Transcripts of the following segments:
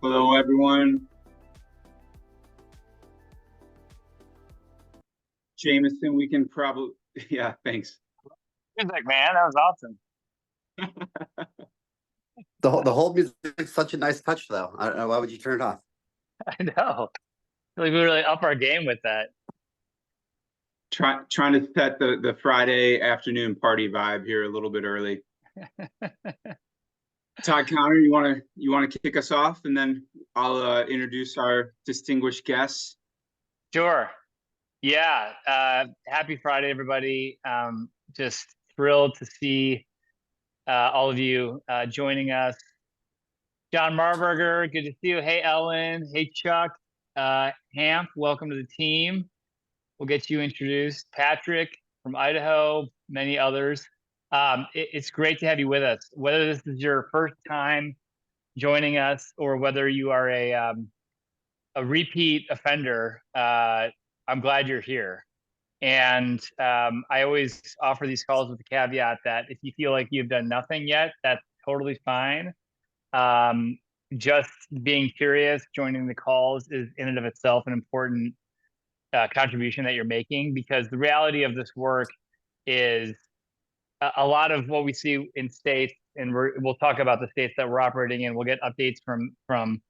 Hello, everyone. Jameson, we can probably, yeah, thanks. Music, man, that was awesome. The whole music is such a nice touch, though. I don't know, why would you turn it off? I know. Like we really up our game with that. Trying to set the Friday afternoon party vibe here a little bit early. Todd Connor, you want to kick us off, and then I'll introduce our distinguished guests. Sure. Yeah. Happy Friday, everybody. Just thrilled to see all of you joining us. John Marburger, good to see you. Hey, Ellen. Hey, Chuck. Hamp, welcome to the team. We'll get you introduced. Patrick from Idaho, many others. It's great to have you with us. Whether this is your first time joining us or whether you are a repeat offender, I'm glad you're here. And I always offer these calls with the caveat that if you feel like you've done nothing yet, that's totally fine. Just being curious, joining the calls is in and of itself an important contribution that you're making, because the reality of this work is a lot of what we see in states, and we'll talk about the states that we're operating in. We'll get updates from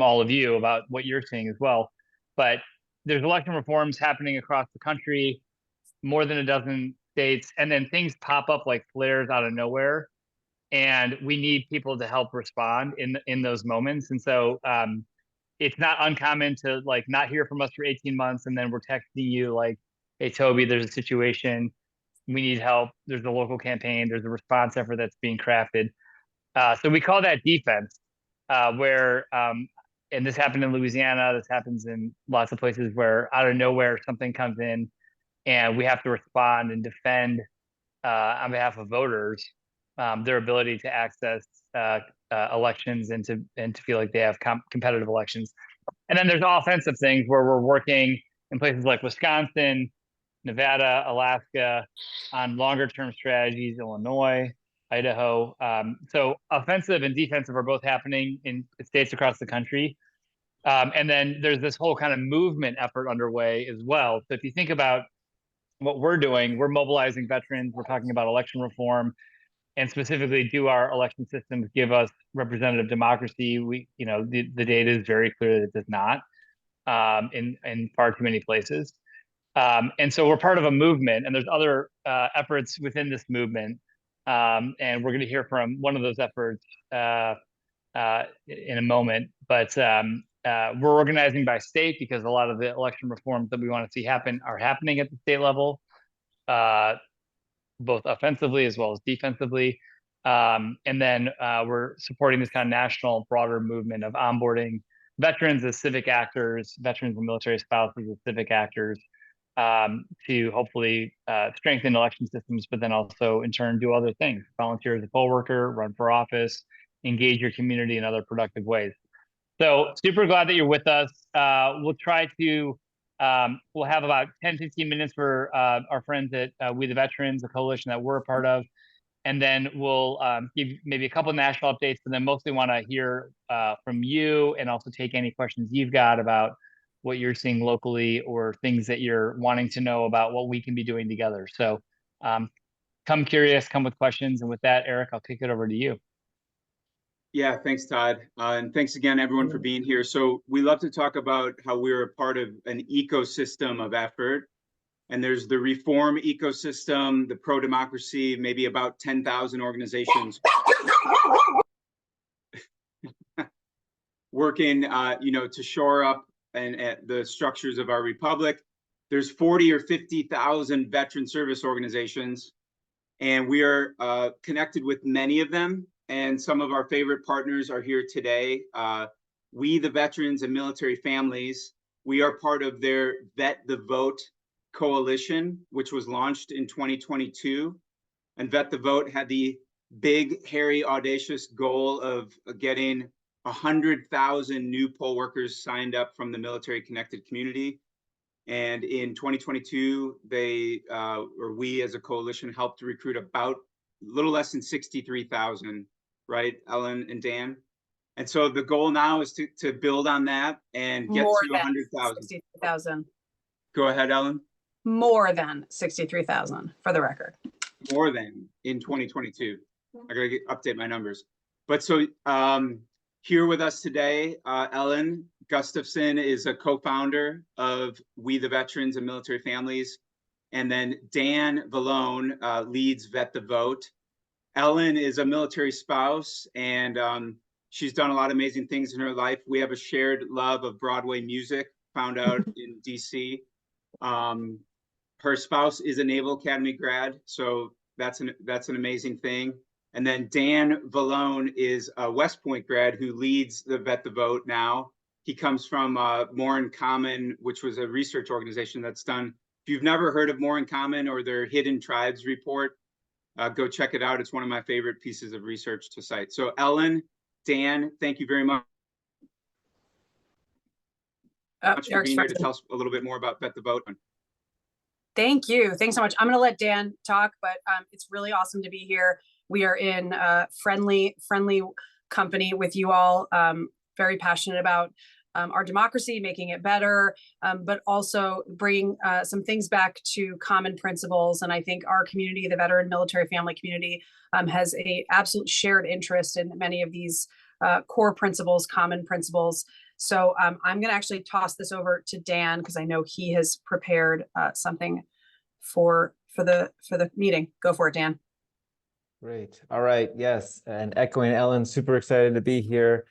all of you about what you're seeing as well. But there's election reforms happening across the country, more than a dozen states, and then things pop up like flares out of nowhere, and we need people to help respond in those moments. And so it's not uncommon to like not hear from us for 18 months, and then we're texting you like, "Hey, Toby, there's a situation. We need help. There's a local campaign. There's a response effort that's being crafted." So we call that defense, where, and this happened in Louisiana. This happens in lots of places where out of nowhere something comes in, and we have to respond and defend on behalf of voters their ability to access elections and to feel like they have competitive elections. And then there's offensive things where we're working in places like Wisconsin, Nevada, Alaska, on longer term strategies, Illinois, Idaho. So offensive and defensive are both happening in states across the country. And then there's this whole kind of movement effort underway as well. So if you think about what we're doing, we're mobilizing veterans, we're talking about election reform, and specifically, do our election systems give us representative democracy? The data is very clear that it does not in far too many places. And so we're part of a movement, and there's other efforts within this movement. And we're going to hear from one of those efforts in a moment. But we're organizing by state because a lot of the election reforms that we want to see happen are happening at the state level, both offensively as well as defensively. And then we're supporting this kind of national, broader movement of onboarding veterans as civic actors, veterans and military spouses as civic actors, to hopefully strengthen election systems, but then also in turn do other things: volunteer as a poll worker, run for office, engage your community in other productive ways. So super glad that you're with us. We'll try to, we'll have about 10-15 minutes for our friends at We the Veterans, a coalition that we're a part of. And then we'll give maybe a couple of national updates, and then mostly want to hear from you and also take any questions you've got about what you're seeing locally or things that you're wanting to know about what we can be doing together. So come curious, come with questions. And with that, Eric, I'll kick it over to you. Yeah, thanks, Todd. And thanks again, everyone, for being here. So we love to talk about how we're a part of an ecosystem of effort. And there's the reform ecosystem, the pro-democracy, maybe about 10,000 organizations working, to shore up and the structures of our republic. There's 40 or 50,000 veteran service organizations, and we are connected with many of them. And some of our favorite partners are here today. We, the veterans and military families, we are part of their Vet the Vote coalition, which was launched in 2022. And Vet the Vote had the big, hairy, audacious goal of getting 100,000 new poll workers signed up from the military connected community. And in 2022, we as a coalition helped to recruit about a little less than 63,000, right, Ellen and Dan? And so the goal now is to build on that and get More to than 100,000. 63,000. Go ahead, Ellen. More than 63,000 for the record. More than in 2022. I gotta update my numbers. But so here with us today, Ellen Gustafson is a co-founder of We the Veterans and Military Families. And then Dan Vallone leads Vet the Vote. Ellen is a military spouse, and she's done a lot of amazing things in her life. We have a shared love of Broadway music, found out in DC. Her spouse is a Naval Academy grad, so that's an amazing thing. And then Dan Vallone is a West Point grad who leads the Vet the Vote now. He comes from More in Common, which was a research organization that's done. If you've never heard of More in Common or their Hidden Tribes report, go check it out. It's one of my favorite pieces of research to cite. So Ellen, Dan, thank you very much for being here to tell us a little bit more about Vet the Vote. Thank you. Thanks so much. I'm going to let Dan talk, but it's really awesome to be here. We are in friendly company with you all. Very passionate about our democracy, making it better, but also bringing some things back to common principles. And I think our community, the veteran military family community, has a absolute shared interest in many of these core principles, common principles. So I'm going to actually toss this over to Dan because I know he has prepared something for the meeting. Go for it, Dan. Great. All right. Yes. And echoing Ellen, super excited to be here.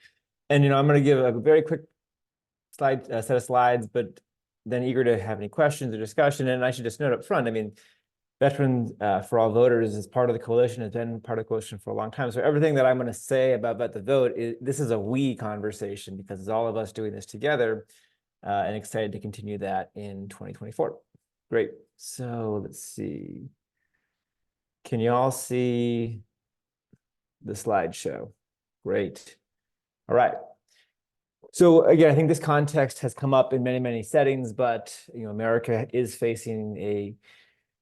And, I'm going to give a very quick set of slides, but then eager to have any questions or discussion. And I should just note up front, Veterans for All Voters is part of the coalition, has been part of the coalition for a long time. So everything that I'm going to say about Vet the Vote, this is a we conversation because it's all of us doing this together, and excited to continue that in 2024. Great. So let's see. Can you all see the slideshow? Great. All right. So again, I think this context has come up in many settings, but America is facing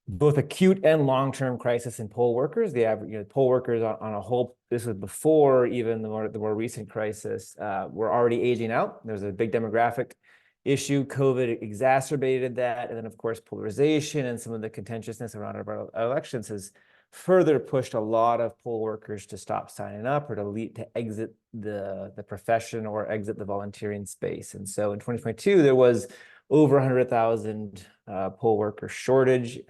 both acute and long-term crisis in poll workers. The average, poll workers on a whole, this was before even the more recent crisis, were already aging out. There's a big demographic issue. COVID exacerbated that, and then of course polarization and some of the contentiousness around our elections has further pushed a lot of poll workers to stop signing up or to exit the profession or exit the volunteering space. And so in 2022, there was over 100,000 poll worker shortage.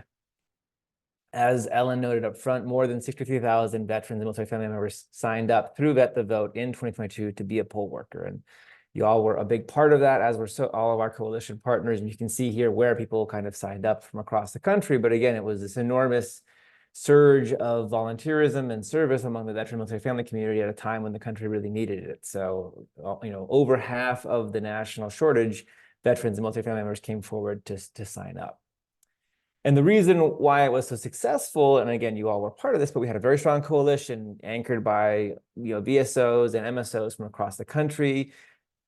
As Ellen noted up front, more than 63,000 veterans and military family members signed up through Vet the Vote in 2022 to be a poll worker. And you all were a big part of that, as were all of our coalition partners. And you can see here where people kind of signed up from across the country. But again, it was this enormous surge of volunteerism and service among the veteran military family community at a time when the country really needed it. So, over half of the national shortage, veterans and military family members came forward to sign up. And the reason why it was so successful, and again, you all were part of this, but we had a very strong coalition anchored by VSOs and MSOs from across the country,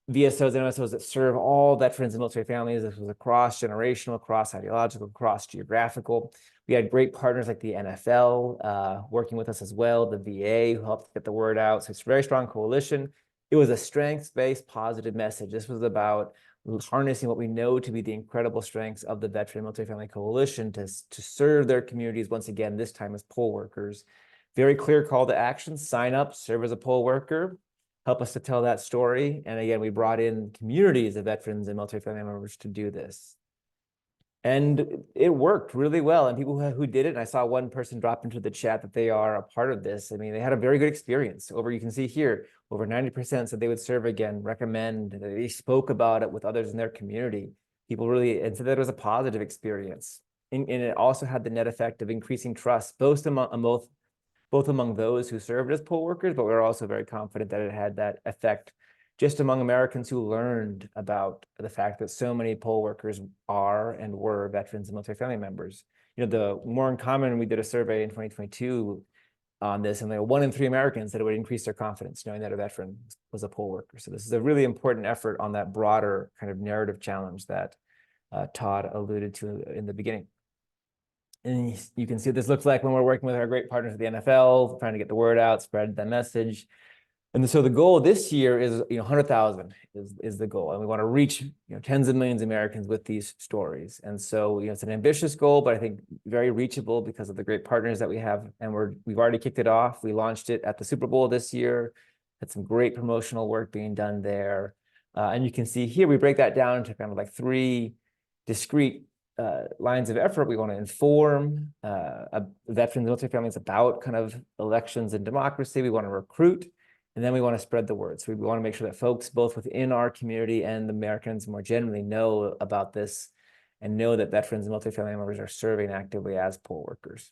VSOs and MSOs that serve all veterans and military families. This was across generational, cross ideological, cross geographical. We had great partners like the NFL working with us as well, the VA who helped get the word out. So it's a very strong coalition. It was a strengths-based positive message. This was about harnessing what we know to be the incredible strengths of the Veteran Military Family Coalition to serve their communities once again, this time as poll workers. Very clear call to action: sign up, serve as a poll worker, help us to tell that story. And again, we brought in communities of veterans and military family members to do this. And it worked really well. And people who did it, and I saw one person drop into the chat that they are a part of this. They had a very good experience. You can see here, over 90% said they would serve again, recommend, they spoke about it with others in their community. People really, and so that was a positive experience. And it also had the net effect of increasing trust, both among those who served as poll workers, but we're also very confident that it had that effect just among Americans who learned about the fact that so many poll workers are and were veterans and military family members. The More in Common, we did a survey in 2022 on this, and 1 in 3 Americans said it would increase their confidence knowing that a veteran was a poll worker. So this is a really important effort on that broader kind of narrative challenge that Todd alluded to in the beginning. And you can see what this looks like when we're working with our great partners at the NFL, trying to get the word out, spread the message. And so the goal this year is, 100,000 is the goal. And we want to reach, tens of millions of Americans with these stories. And so, it's an ambitious goal, but I think very reachable because of the great partners that we have. And we've already kicked it off. We launched it at the Super Bowl this year. Had some great promotional work being done there. And you can see here, we break that down into kind of like 3 discrete lines of effort. We want to inform veterans and military families about kind of elections and democracy. We want to recruit. And then we want to spread the word. So we want to make sure that folks both within our community and Americans more generally know about this and know that veterans and military family members are serving actively as poll workers.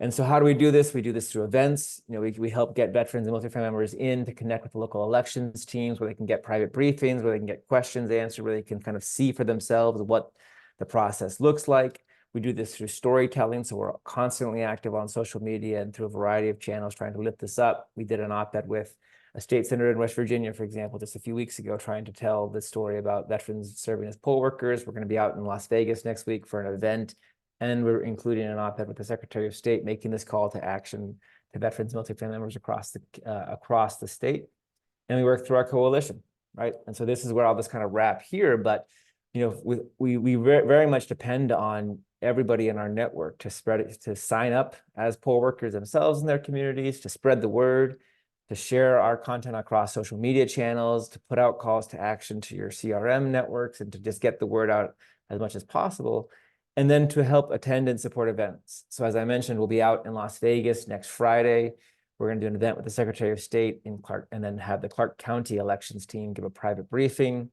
And so how do we do this? We do this through events. We help get veterans and military family members in to connect with the local elections teams where they can get private briefings, where they can get questions answered, where they can kind of see for themselves what the process looks like. We do this through storytelling, so we're constantly active on social media and through a variety of channels trying to lift this up. We did an op-ed with a state senator in West Virginia, for example, just a few weeks ago, trying to tell the story about veterans serving as poll workers. We're going to be out in Las Vegas next week for an event, and we're including an op-ed with the Secretary of State making this call to action to veterans and military family members across the state. And we work through our coalition, right? And so this is where I'll just kind of wrap here, but we very much depend on everybody in our network to spread it, to sign up as poll workers themselves in their communities, to spread the word, to share our content across social media channels, to put out calls to action to your CRM networks, and to just get the word out as much as possible, and then to help attend and support events. So as I mentioned, we'll be out in Las Vegas next Friday. We're going to do an event with the Secretary of State in Clark, and then have the Clark County elections team give a private briefing.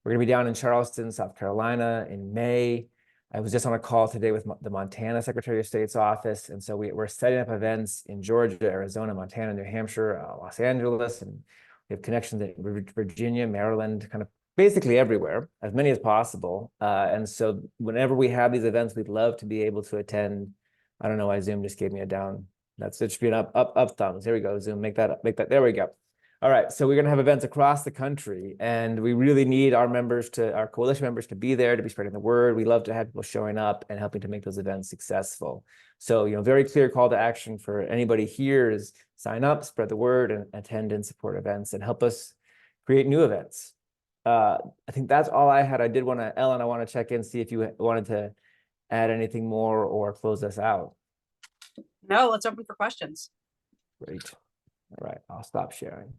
We're going to be down in Charleston, South Carolina in May. I was just on a call today with the Montana Secretary of State's office. And so we're setting up events in Georgia, Arizona, Montana, New Hampshire, Los Angeles, and we have connections in Virginia, Maryland, kind of basically everywhere, as many as possible. And so whenever we have these events, we'd love to be able to attend. I don't know why Zoom just gave me a down. It should be an up thumbs. Here we go, Zoom, make that, there we go. All right, so we're going to have events across the country, and we really need our coalition members to be there, to be spreading the word. We love to have people showing up and helping to make those events successful. So, very clear call to action for anybody here is sign up, spread the word, and attend and support events, and help us create new events. I think that's all I had. Ellen, I want to check in, see if you wanted to add anything more or close us out. No, let's open for questions. Great. All right, I'll stop sharing.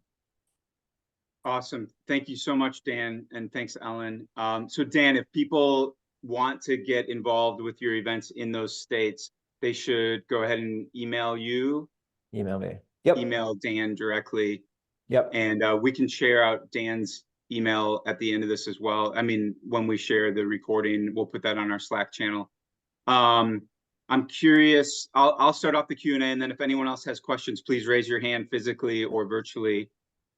Awesome. Thank you so much, Dan. And thanks, Ellen. So Dan, if people want to get involved with your events in those states, they should go ahead and email you. Email me. Yep. Email Dan directly. Yep. And we can share out Dan's email at the end of this as well. I mean, when we share the recording, we'll put that on our Slack channel. I'm curious, I'll start off the Q&A, and then if anyone else has questions, please raise your hand physically or virtually.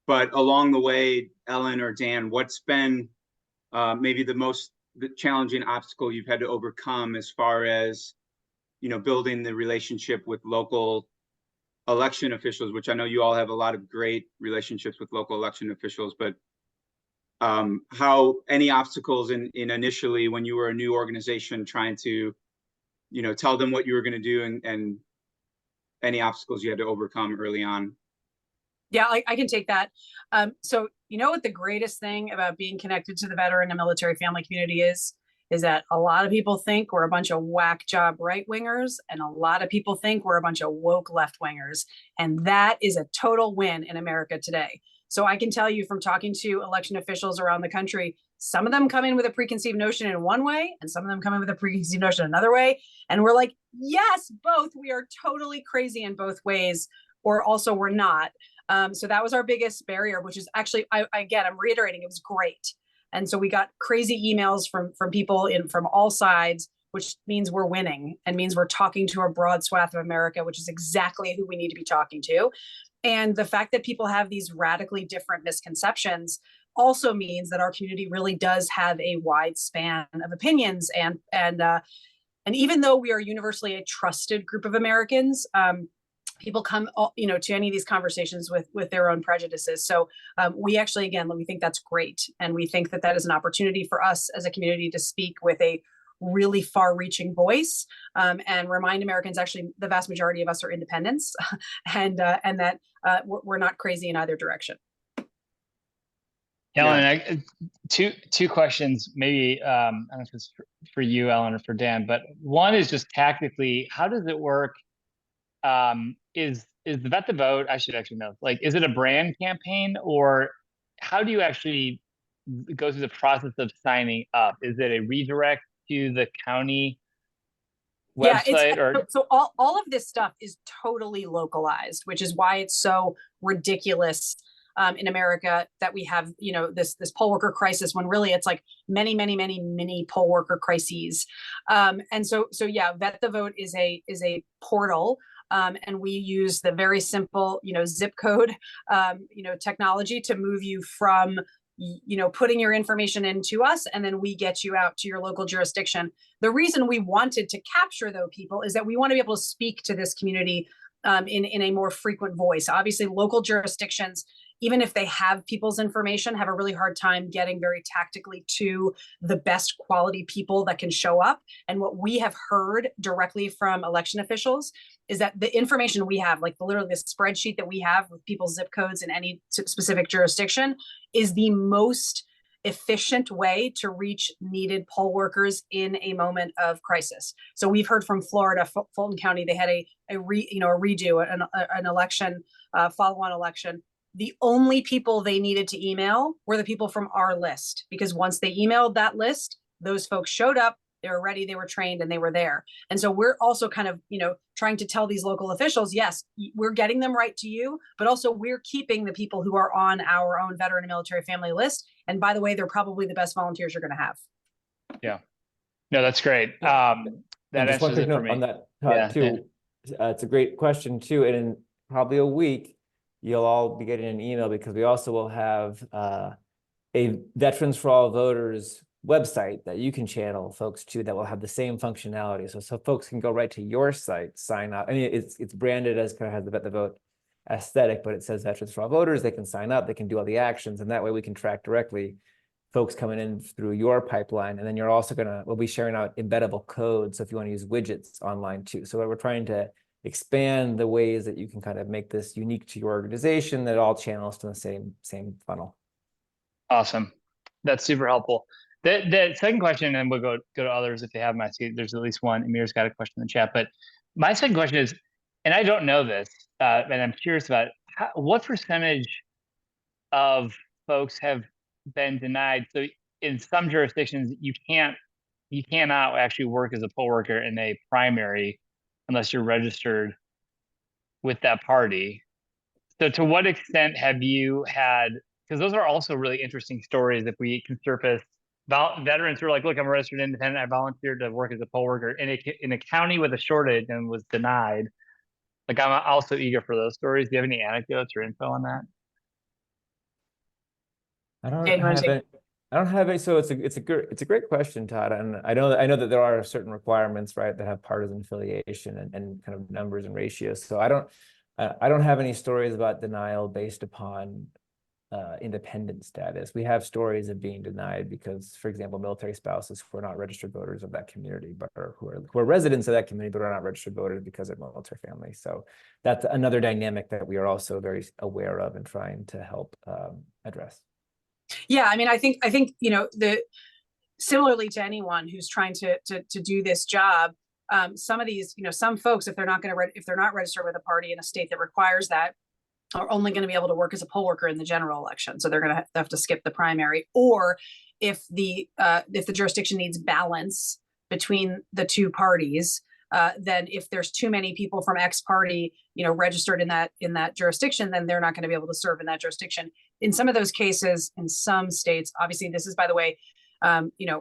But along the way, Ellen or Dan, what's been maybe the challenging obstacle you've had to overcome as far as, building the relationship with local election officials, which I know you all have a lot of great relationships with local election officials, but how any obstacles in initially when you were a new organization trying to, tell them what you were going to do, and any obstacles you had to overcome early on? Yeah, I can take that. So what the greatest thing about being connected to the veteran and military family community is that a lot of people think we're a bunch of whack job right wingers, and a lot of people think we're a bunch of woke left wingers. And that is a total win in America today. So I can tell you from talking to election officials around the country, some of them come in with a preconceived notion in one way, and some of them come in with a preconceived notion another way. And we're like, yes, both. We are totally crazy in both ways, or also we're not. So that was our biggest barrier, which is actually, I'm reiterating, it was great. And so we got crazy emails from people from all sides, which means we're winning and means we're talking to a broad swath of America, which is exactly who we need to be talking to. And the fact that people have these radically different misconceptions also means that our community really does have a wide span of opinions. And even though we are universally a trusted group of Americans, people come, to any of these conversations with their own prejudices. So we think that's great. And we think that is an opportunity for us as a community to speak with a really far-reaching voice, and remind Americans, actually, the vast majority of us are independents, and that we're not crazy in either direction. Ellen, two questions, maybe, I don't know if it's for you, Ellen, or for Dan, but one is just tactically, how does it work? Is the Vet the Vote, I should actually know, like, is it a brand campaign, or how do you actually go through the process of signing up? Is it a redirect to the county website? So all of this stuff is totally localized, which is why it's so ridiculous in America that we have, this poll worker crisis, when really it's like many mini poll worker crises. And so yeah, Vet the Vote is a portal. And we use the very simple, zip code, technology to move you from, putting your information into us, and then we get you out to your local jurisdiction. The reason we wanted to capture those people is that we want to be able to speak to this community in a more frequent voice. Obviously, local jurisdictions, even if they have people's information, have a really hard time getting very tactically to the best quality people that can show up. And what we have heard directly from election officials is that the information we have, like literally the spreadsheet that we have with people's zip codes in any specific jurisdiction, is the most efficient way to reach needed poll workers in a moment of crisis. So we've heard from Florida, Fulton County, they had a redo, an election, follow-on election. The only people they needed to email were the people from our list, because once they emailed that list, those folks showed up, they were ready, they were trained, and they were there. And so we're also kind of, trying to tell these local officials, yes, we're getting them right to you, but also we're keeping the people who are on our own veteran and military family list. And by the way, they're probably the best volunteers you're going to have. Yeah. No, that's great. That answers it for me. On that, Todd, too. It's a great question too. And in probably a week, you'll all be getting an email, because we also will have a Veterans for All Voters website that you can channel folks to, that will have the same functionality. So folks can go right to your site, sign up. I mean, it's branded as kind of has the Vet the Vote aesthetic, but it says Veterans for All Voters. They can sign up, they can do all the actions, and that way we can track directly folks coming in through your pipeline. And then you're also we'll be sharing out embeddable code. So if you want to use widgets online too. So we're trying to expand the ways that you can kind of make this unique to your organization, that all channels to the same funnel. Awesome. That's super helpful. The second question, and we'll go to others if they have them. I see there's at least one. Amir's got a question in the chat, but my second question is, and I don't know this, and I'm curious about it, what percentage of folks have been denied? So in some jurisdictions, you cannot actually work as a poll worker in a primary unless you're registered with that party. So to what extent have you had, because those are also really interesting stories if we can surface veterans who are like, look, I'm a registered independent, I volunteered to work as a poll worker in a county with a shortage and was denied. Like, I'm also eager for those stories. Do you have any anecdotes or info on that? I don't have any. So it's a great question, Todd. And I know that there are certain requirements, right, that have partisan affiliation and kind of numbers and ratios. So I don't have any stories about denial based upon independent status. We have stories of being denied because, for example, military spouses who are not registered voters of that community, but who are residents of that community, but are not registered voters because of military family. So that's another dynamic that we are also very aware of and trying to help address. Yeah, I mean, I think similarly to anyone who's trying to do this job, some of these, some folks, if they're not registered with a party in a state that requires that, are only going to be able to work as a poll worker in the general election. So they're going to have to skip the primary. Or if the jurisdiction needs balance between the two parties, then if there's too many people from X party, registered in that jurisdiction, then they're not going to be able to serve in that jurisdiction. In some of those cases, in some states, obviously, this is, by the way,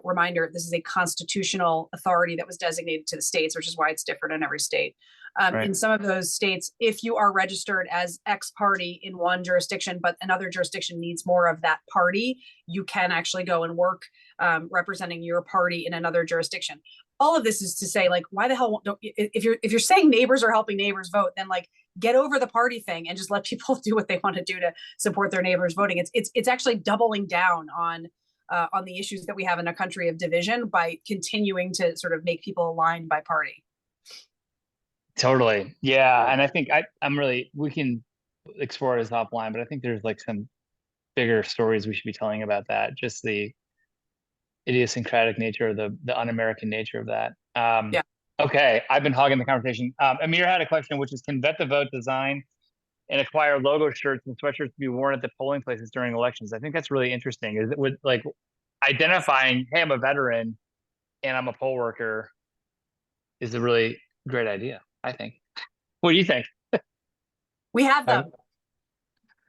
reminder, this is a constitutional authority that was designated to the states, which is why it's different in every state. Right. In some of those states, if you are registered as X party in one jurisdiction, but another jurisdiction needs more of that party, you can actually go and work representing your party in another jurisdiction. All of this is to say, like, why the hell don't, if you're saying neighbors are helping neighbors vote, then like get over the party thing and just let people do what they want to do to support their neighbors voting. It's actually doubling down on on the issues that we have in a country of division by continuing to sort of make people aligned by party. Totally. Yeah. And I think we can explore this offline, but I think there's like some bigger stories we should be telling about that. Just the idiosyncratic nature, the un-American nature of that. Yeah. Okay. I've been hogging the conversation. Amir had a question, which is, can Vet the Vote design and acquire logo shirts and sweatshirts to be worn at the polling places during elections? I think that's really interesting. Is it with like identifying, hey, I'm a veteran and I'm a poll worker is a really great idea, I think. What do you think? We have them.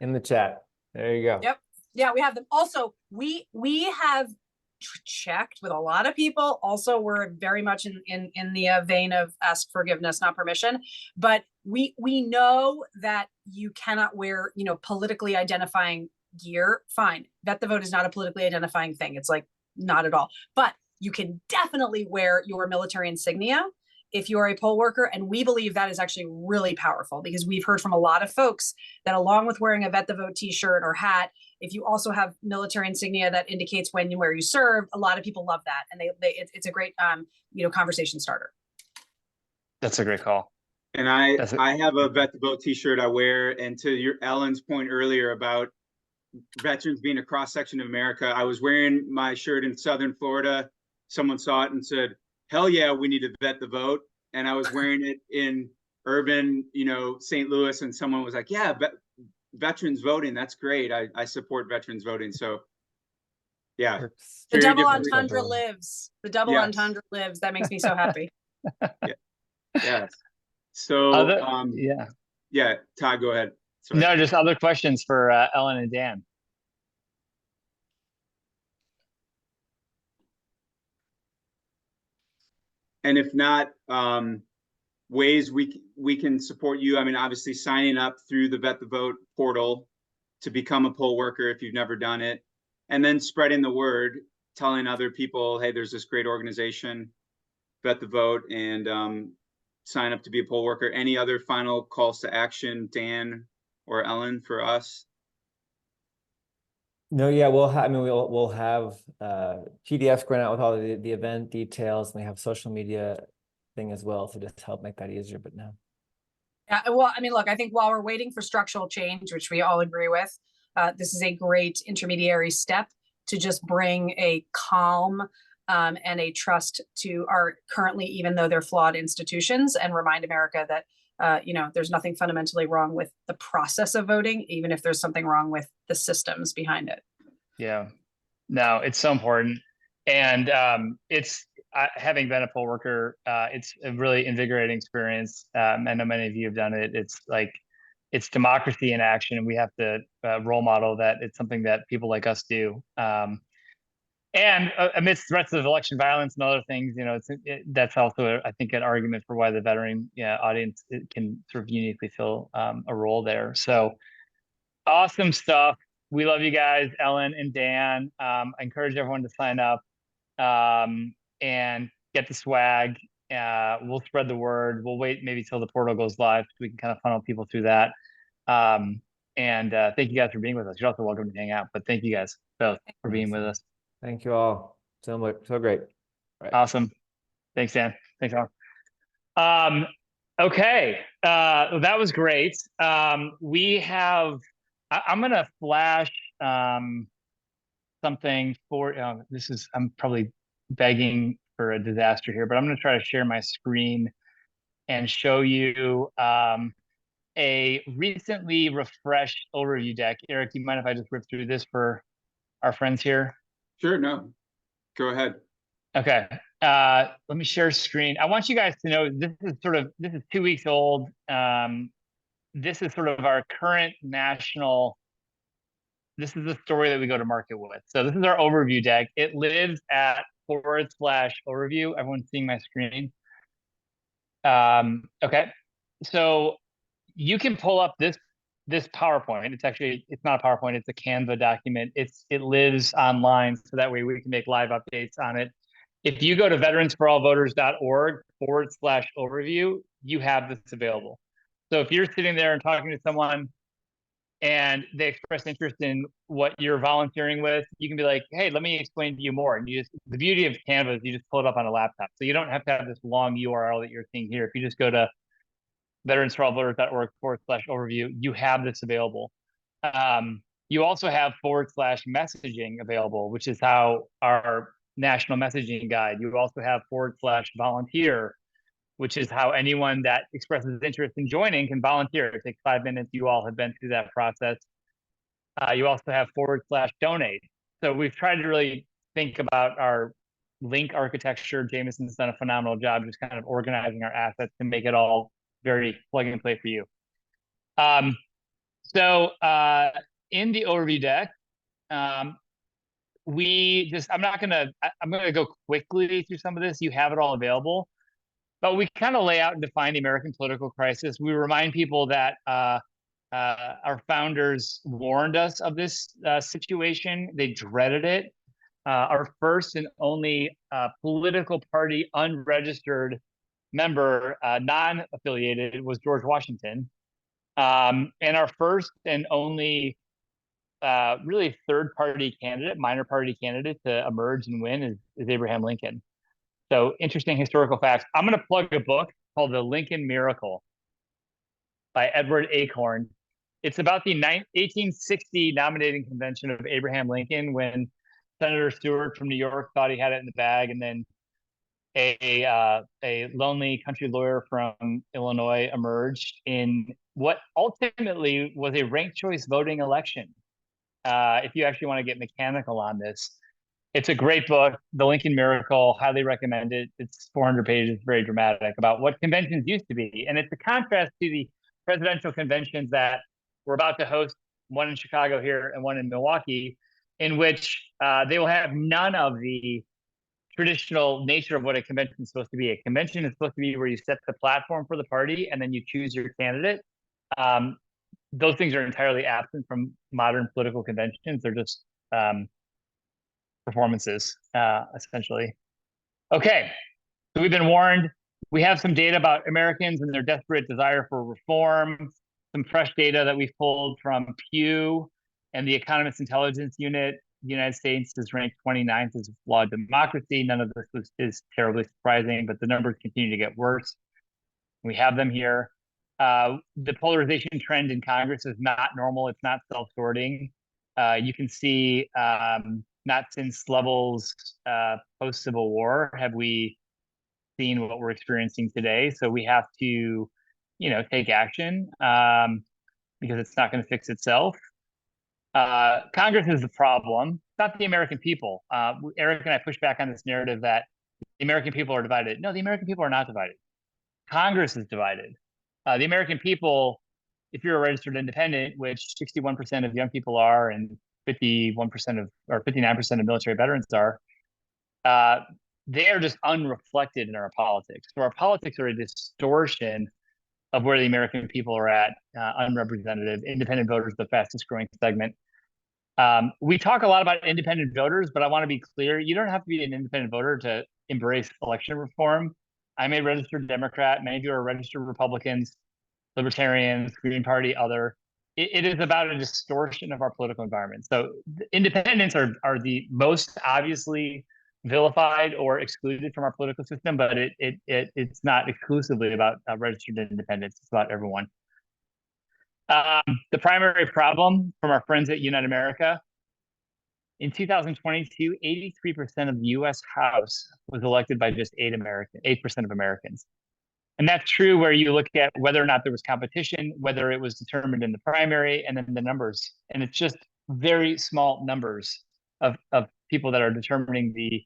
In the chat. There you go. Yep. Yeah, we have them. Also, we have checked with a lot of people. Also, we're very much in the vein of ask forgiveness, not permission. But we know that you cannot wear, you know, politically identifying gear. Fine. Vet the Vote is not a politically identifying thing. It's like not at all. But you can definitely wear your military insignia if you are a poll worker. And we believe that is actually really powerful, because we've heard from a lot of folks that along with wearing a Vet the Vote t-shirt or hat, if you also have military insignia that indicates when and where you served, a lot of people love that. And it's a great, you know, conversation starter. That's a great call. And I have a Vet the Vote t-shirt I wear. And to Ellen's point earlier about veterans being a cross section of America, I was wearing my shirt in Southern Florida. Someone saw it and said, hell yeah, we need to vet the vote. And I was wearing it in urban, you know, St. Louis, and someone was like, yeah, veterans voting, that's great. I support veterans voting. So yeah. The double different. entendre lives. The double entendre lives. That makes me so happy. Yes. So yeah, Todd, go ahead. Sorry. No, just other questions for Ellen and Dan. And if not, ways we can support you. I mean, obviously signing up through the Vet the Vote portal to become a poll worker if you've never done it, and then spreading the word, telling other people, hey, there's this great organization, Vet the Vote, and sign up to be a poll worker. Any other final calls to action, Dan or Ellen, for us? No, yeah, we'll have PDFs going out with all the event details, and we have social media thing as well to just help make that easier. But no. Yeah, well, I mean, look, I think while we're waiting for structural change, which we all agree with, this is a great intermediary step to just bring a calm and a trust to our currently, even though they're flawed, institutions, and remind America that you know, there's nothing fundamentally wrong with the process of voting, even if there's something wrong with the systems behind it. Yeah, no, it's so important. And it's having been a poll worker, it's a really invigorating experience. I know many of you have done it. It's like, it's democracy in action, and we have to role model that it's something that people like us do. And amidst threats of election violence and other things, you know, that's also, I think, an argument for why the veteran audience can sort of uniquely fill a role there. So awesome stuff. We love you guys, Ellen and Dan. I encourage everyone to sign up and get the swag. We'll spread the word. We'll wait maybe till the portal goes live so we can kind of funnel people through that. And thank you guys for being with us. You're also welcome to hang out, but thank you guys both for being with us. Thank you all. So great. Right. Awesome. Thanks, Dan. Thanks, Alan. Okay. That was great. We have, I'm going to flash something for, I'm probably begging for a disaster here, but I'm going to try to share my screen and show you a recently refreshed overview deck. Eric, do you mind if I just rip through this for our friends here? Sure, no. Go ahead. Okay. Let me share screen. I want you guys to know this is 2 weeks old. This is sort of our current national, this is the story that we go to market with. So this is our overview deck. It lives at /overview. Everyone's seeing my screen. Okay. So you can pull up this PowerPoint. It's not a PowerPoint, it's a Canva document. It lives online, so that way we can make live updates on it. If you go to veteransforallvoters.org/overview, you have this available. So if you're sitting there and talking to someone and they express interest in what you're volunteering with, you can be like, hey, let me explain to you more. And the beauty of Canva is you just pull it up on a laptop. So you don't have to have this long URL that you're seeing here. If you just go to veteransforallvoters.org/overview, you have this available. You also have /messaging available, which is how our national messaging guide. You also have /volunteer, which is how anyone that expresses interest in joining can volunteer. It takes 5 minutes. You all have been through that process. You also have /donate. So we've tried to really think about our link architecture. Jameson's done a phenomenal job just kind of organizing our assets to make it all very plug and play for you. So in the overview deck, I'm gonna go quickly through some of this. You have it all available, but we kind of lay out and define the American political crisis. We remind people that our founders warned us of this situation. They dreaded it. Our first and only political party unregistered member, non-affiliated, was George Washington. And our first and only really third-party candidate, minor party candidate to emerge and win is Abraham Lincoln. So interesting historical facts. I'm going to plug a book called The Lincoln Miracle by Edward Acorn. It's about the 1860 nominating convention of Abraham Lincoln, when Senator Stewart from New York thought he had it in the bag, and then a lonely country lawyer from Illinois emerged in what ultimately was a ranked choice voting election. If you actually want to get mechanical on this, it's a great book, The Lincoln Miracle. Highly recommend it. It's 400 pages, very dramatic, about what conventions used to be. And it's a contrast to the presidential conventions that we're about to host, one in Chicago here and one in Milwaukee, in which they will have none of the traditional nature of what a convention is supposed to be. A convention is supposed to be where you set the platform for the party and then you choose your candidate. Those things are entirely absent from modern political conventions. They're just performances, essentially. Okay, so we've been warned. We have some data about Americans and their desperate desire for reform, some fresh data that we've pulled from Pew and the Economist Intelligence Unit. The United States is ranked 29th as a flawed democracy. None of this is terribly surprising, but the numbers continue to get worse. We have them here. The polarization trend in Congress is not normal. It's not self-sorting. You can see not since levels post-Civil War have we seen what we're experiencing today. So we have to, take action because it's not going to fix itself. Congress is the problem, not the American people. Eric and I push back on this narrative that the American people are divided. No, the American people are not divided. Congress is divided. The American people, if you're a registered independent, which 61% of young people are, and 59% of military veterans are, they are just unreflected in our politics. So our politics are a distortion of where the American people are at, unrepresentative. Independent voters, the fastest growing segment. We talk a lot about independent voters, but I want to be clear, you don't have to be an independent voter to embrace election reform. I'm a registered Democrat. Many of you are registered Republicans, Libertarians, Green Party, other. It is about a distortion of our political environment. So independents are the most obviously vilified or excluded from our political system, but it's not exclusively about registered independents. It's about everyone. The primary problem from our friends at Unite America, in 2022, 83% of the U.S. House was elected by just 8% of Americans. And that's true where you look at whether or not there was competition, whether it was determined in the primary, and then the numbers. And it's just very small numbers of people that are determining the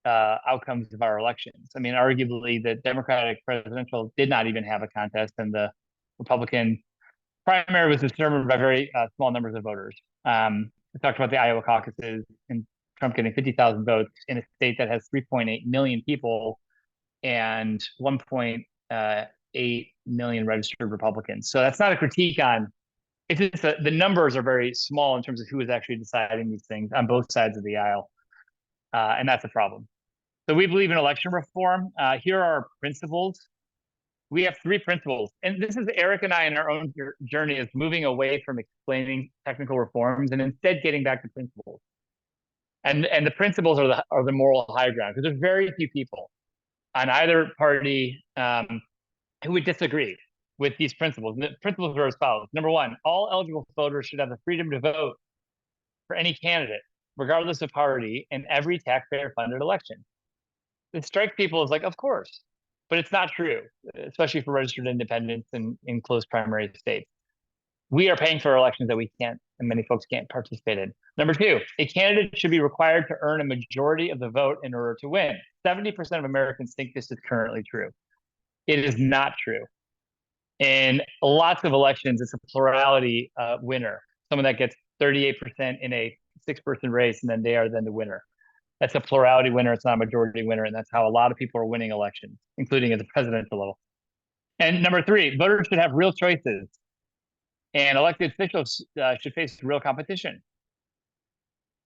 outcomes of our elections. I mean, arguably, the Democratic presidential did not even have a contest, and the Republican primary was determined by very small numbers of voters. We talked about the Iowa caucuses and Trump getting 50,000 votes in a state that has 3.8 million people and 1.8 million registered Republicans. So that's not a critique on, it's just the numbers are very small in terms of who is actually deciding these things on both sides of the aisle. And that's a problem. So we believe in election reform. Here are our principles. We have three principles. And this is Eric and I in our own journey is moving away from explaining technical reforms and instead getting back to principles. And the principles are the moral high ground, because there's very few people on either party who would disagree with these principles. And the principles are as follows. Number one, all eligible voters should have the freedom to vote for any candidate, regardless of party, in every taxpayer-funded election. It strikes people as like, of course, but it's not true, especially for registered independents in close primary states. We are paying for elections that we can't, and many folks can't participate in. Number two, a candidate should be required to earn a majority of the vote in order to win. 70% of Americans think this is currently true. It is not true. In lots of elections, it's a plurality winner. Someone that gets 38% in a 6-person race, and then they are then the winner. That's a plurality winner. It's not a majority winner, and that's how a lot of people are winning elections, including at the presidential level. And number three, voters should have real choices, and elected officials should face real competition.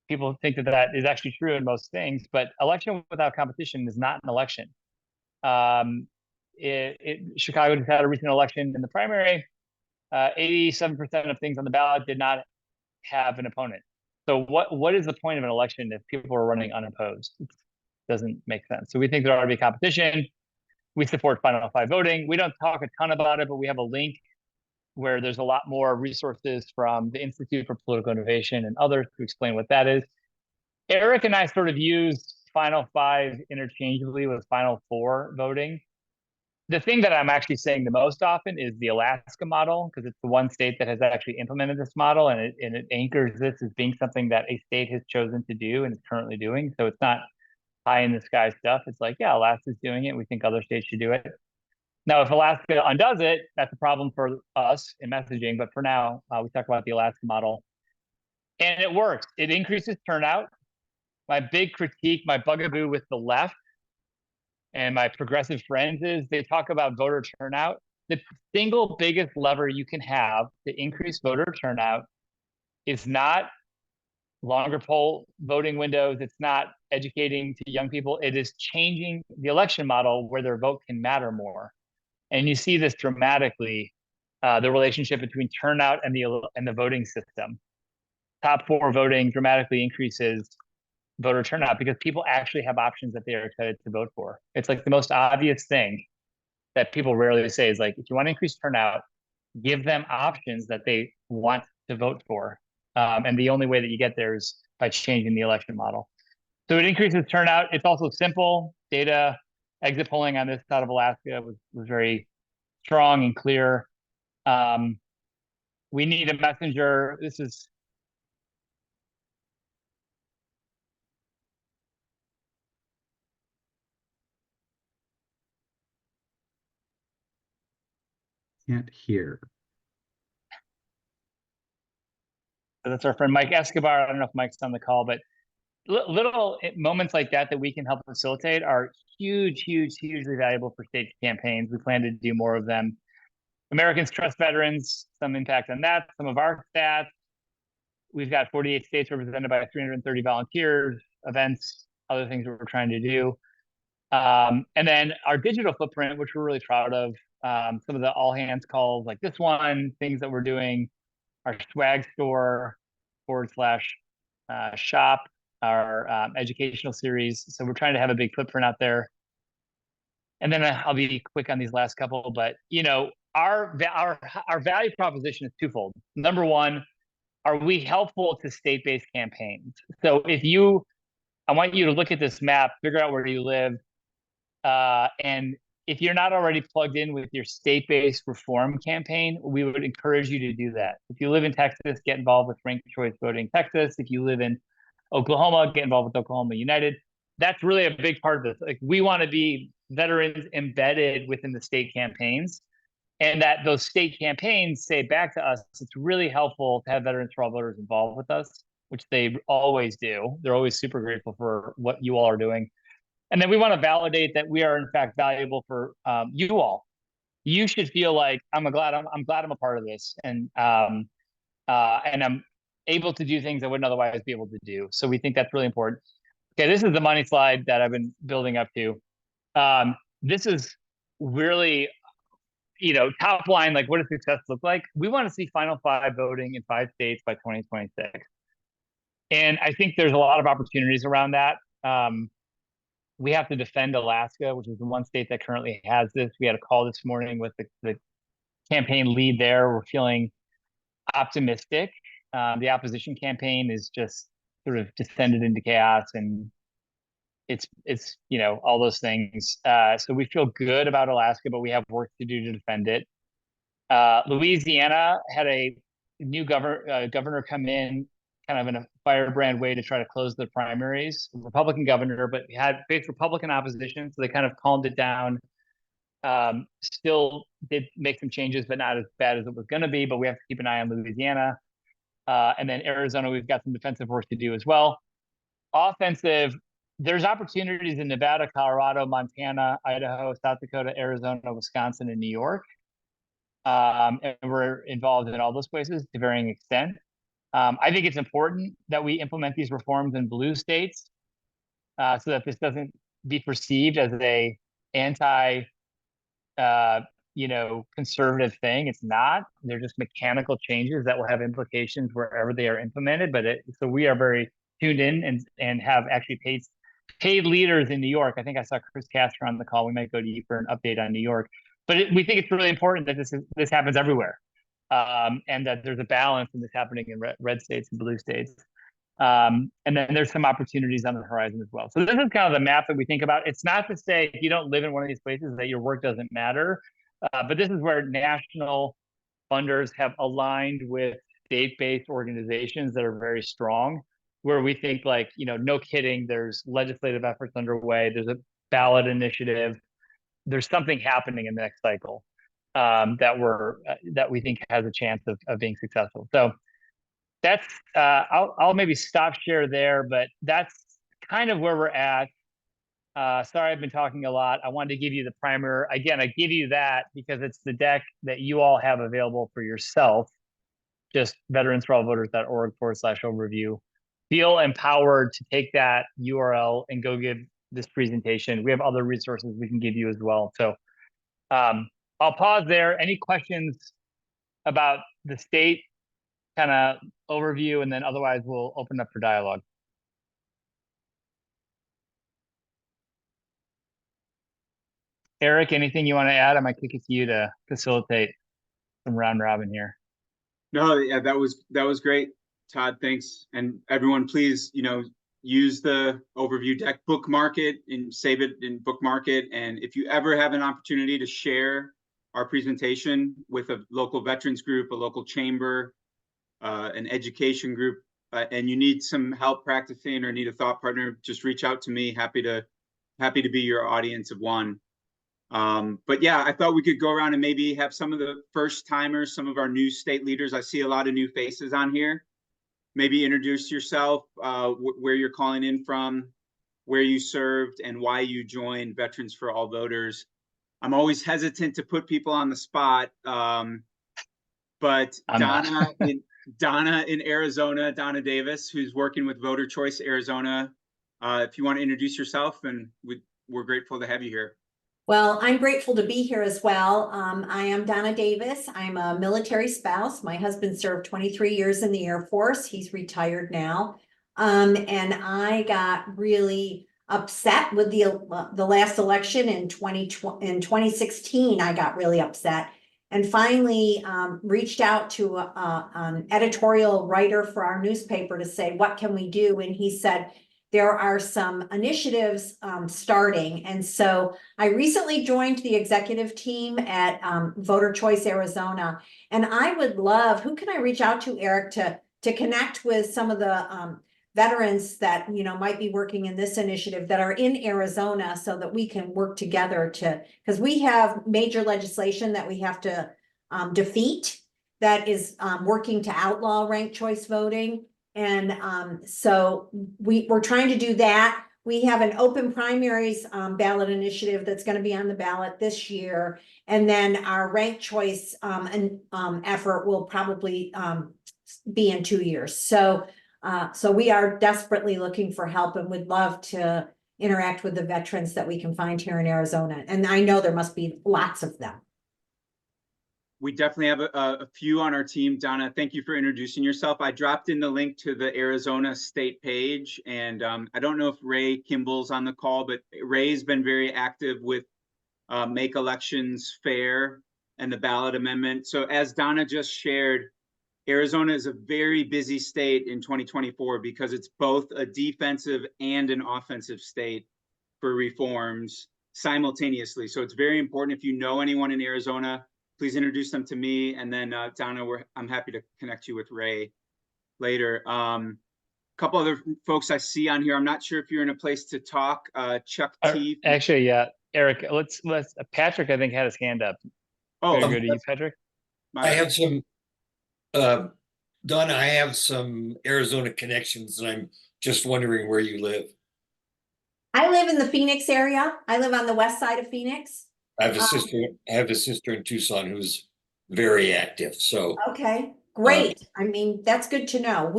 People think that that is actually true in most things, but election without competition is not an election. Chicago just had a recent election in the primary. 87% of things on the ballot did not have an opponent. So what is the point of an election if people are running unopposed? It doesn't make sense. So we think there ought to be competition. We support Final Five voting. We don't talk a ton about it, but we have a link where there's a lot more resources from the Institute for Political Innovation and others to explain what that is. Eric and I sort of use Final Five interchangeably with Final Four voting. The thing that I'm actually saying the most often is the Alaska model, because it's the one state that has actually implemented this model, and it anchors this as being something that a state has chosen to do and is currently doing. So it's not pie in the sky stuff. It's like, yeah, Alaska's doing it. We think other states should do it. Now, if Alaska undoes it, that's a problem for us in messaging. But for now, we talk about the Alaska model. And it works. It increases turnout. My big critique, my bugaboo with the left and my progressive friends is they talk about voter turnout. The single biggest lever you can have to increase voter turnout is not longer poll voting windows. It's not educating to young people. It is changing the election model where their vote can matter more. And you see this dramatically, the relationship between turnout and the voting system. Top four voting dramatically increases voter turnout because people actually have options that they are excited to vote for. It's like the most obvious thing that people rarely say is like, if you want to increase turnout, give them options that they want to vote for. And the only way that you get there is by changing the election model. So it increases turnout. It's also simple. Data exit polling on this side of Alaska was very strong and clear. We need a messenger. This is Can't hear. that's our friend Mike Escobar. I don't know if Mike's on the call, but little moments like that we can help facilitate are hugely valuable for state campaigns. We plan to do more of them. Americans trust veterans, some impact on that. Some of our stats, we've got 48 states represented by 330 volunteers, events, other things that we're trying to do. And then our digital footprint, which we're really proud of, some of the all hands calls like this one, things that we're doing, our swag store /shop, our educational series. So we're trying to have a big footprint out there. And then I'll be quick on these last couple, but you know, our value proposition is twofold. Number one, are we helpful to state-based campaigns? So I want you to look at this map, figure out where you live, and if you're not already plugged in with your state-based reform campaign, we would encourage you to do that. If you live in Texas, get involved with Ranked Choice Voting Texas. If you live in Oklahoma, get involved with Oklahoma United. That's really a big part of this. Like, we want to be veterans embedded within the state campaigns, and that those state campaigns say back to us, it's really helpful to have Veterans for All voters involved with us, which they always do. They're always super grateful for what you all are doing. And then we want to validate that we are in fact valuable for you all. You should feel like I'm glad I'm a part of this, and I'm able to do things I wouldn't otherwise be able to do. So we think that's really important. Okay, this is the money slide that I've been building up to. This is really top line, like what does success look like? We want to see Final Five voting in 5 states by 2026. And I think there's a lot of opportunities around that. We have to defend Alaska, which is the one state that currently has this. We had a call this morning with the campaign lead there. We're feeling optimistic. The opposition campaign is just sort of descended into chaos, and it's all those things. So we feel good about Alaska, but we have work to do to defend it. Louisiana had a new governor come in kind of in a firebrand way to try to close the primaries. Republican governor, but had big Republican opposition, so they kind of calmed it down. Still did make some changes, but not as bad as it was going to be. But we have to keep an eye on Louisiana. And then Arizona, we've got some defensive work to do as well. Offensive, there's opportunities in Nevada, Colorado, Montana, Idaho, South Dakota, Arizona, Wisconsin, and New York. And we're involved in all those places to varying extent. I think it's important that we implement these reforms in blue states so that this doesn't be perceived as a anti conservative thing. It's not. They're just mechanical changes that will have implications wherever they are implemented. So we are very tuned in and have actually paid leaders in New York. I think I saw Chris Castor on the call. We might go to you for an update on New York. But we think it's really important that this happens everywhere, and that there's a balance in this happening in red states and blue states. And then there's some opportunities on the horizon as well. So this is kind of the map that we think about. It's not to say if you don't live in one of these places that your work doesn't matter, but this is where national funders have aligned with state-based organizations that are very strong, where we think no kidding, there's legislative efforts underway, there's a ballot initiative, there's something happening in the next cycle that we think has a chance of being successful. So that's I'll maybe stop share there, but that's kind of where we're at. Sorry, I've been talking a lot. I wanted to give you the primer. Again, I give you that because it's the deck that you all have available for yourself. Just veteransforallvoters.org/overview. Feel empowered to take that URL and go give this presentation. We have other resources we can give you as well. So I'll pause there. Any questions about the state kind of overview, and then otherwise we'll open up for dialogue. Eric, anything you want to add? I might kick it to you to facilitate some round robin here. No, yeah, that was great, Todd. Thanks, and everyone, please, use the overview deck, bookmark it, and save it and bookmark it. And if you ever have an opportunity to share our presentation with a local veterans group, a local chamber, an education group, and you need some help practicing or need a thought partner, just reach out to me. Happy to be your audience of one. But yeah, I thought we could go around and maybe have some of the first timers, some of our new state leaders. I see a lot of new faces on here. Maybe introduce yourself, where you're calling in from, where you served, and why you joined Veterans for All Voters. I'm always hesitant to put people on the spot, but Donna in Arizona, Donna Davis, who's working with Voter Choice Arizona. If you want to introduce yourself, and we're grateful to have you here. Well, I'm grateful to be here as well. I am Donna Davis. I'm a military spouse. My husband served 23 years in the Air Force. He's retired now. And I got really upset with the last election in 2016. I got really upset and finally reached out to an editorial writer for our newspaper to say, what can we do? And he said, there are some initiatives starting. And so I recently joined the executive team at Voter Choice Arizona. And I would love, who can I reach out to, Eric, to connect with some of the veterans that might be working in this initiative that are in Arizona, so that we can work together because we have major legislation that we have to defeat that is working to outlaw ranked choice voting. And so we're trying to do that. We have an open primaries ballot initiative that's going to be on the ballot this year. And then our ranked choice effort will probably be in 2 years. So we are desperately looking for help and would love to interact with the veterans that we can find here in Arizona. And I know there must be lots of them. we definitely have a few on our team. Donna, thank you for introducing yourself. I dropped in the link to the Arizona state page, and I don't know if Ray Kimball's on the call, but Ray's been very active with Make Elections Fair and the ballot amendment. So as Donna just shared, Arizona is a very busy state in 2024 because it's both a defensive and an offensive state for reforms simultaneously. So it's very important. If you know anyone in Arizona, please introduce them to me. And then Donna, I'm happy to connect you with Ray later. Couple other folks I see on here. I'm not sure if you're in a place to talk. Chuck T. Actually, yeah, Eric, let's Patrick, I think, had his hand up. Oh, Better go to you, Patrick. my I bad. have some, Donna, I have some Arizona connections and I'm just wondering where you live. I live in the Phoenix area. I live on the west side of Phoenix. I have a sister in Tucson who's very active, so. Okay, great. I mean, that's good to know.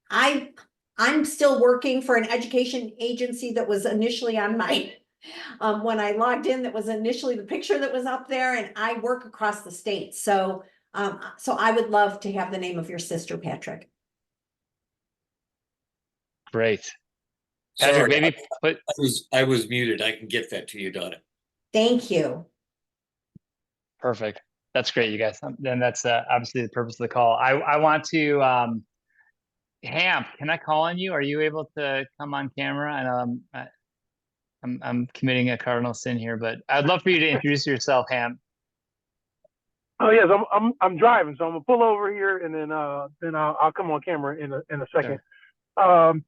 I'm still working for an education agency that was initially on my, when I logged in, that was initially the picture that was up there, and I work across the state. So I would love to have the name of your sister, Patrick. Great. Patrick, Sorry, maybe put. I was muted. I can get that to you, Donna. Thank you. Perfect. That's great, you guys. Then that's obviously the purpose of the call. I want to, Hamp, can I call on you? Are you able to come on camera? And I'm committing a cardinal sin here, but I'd love for you to introduce yourself, Hamp. Oh yes, I'm driving, so I'm gonna pull over here and then I'll come on camera in a second. Sure.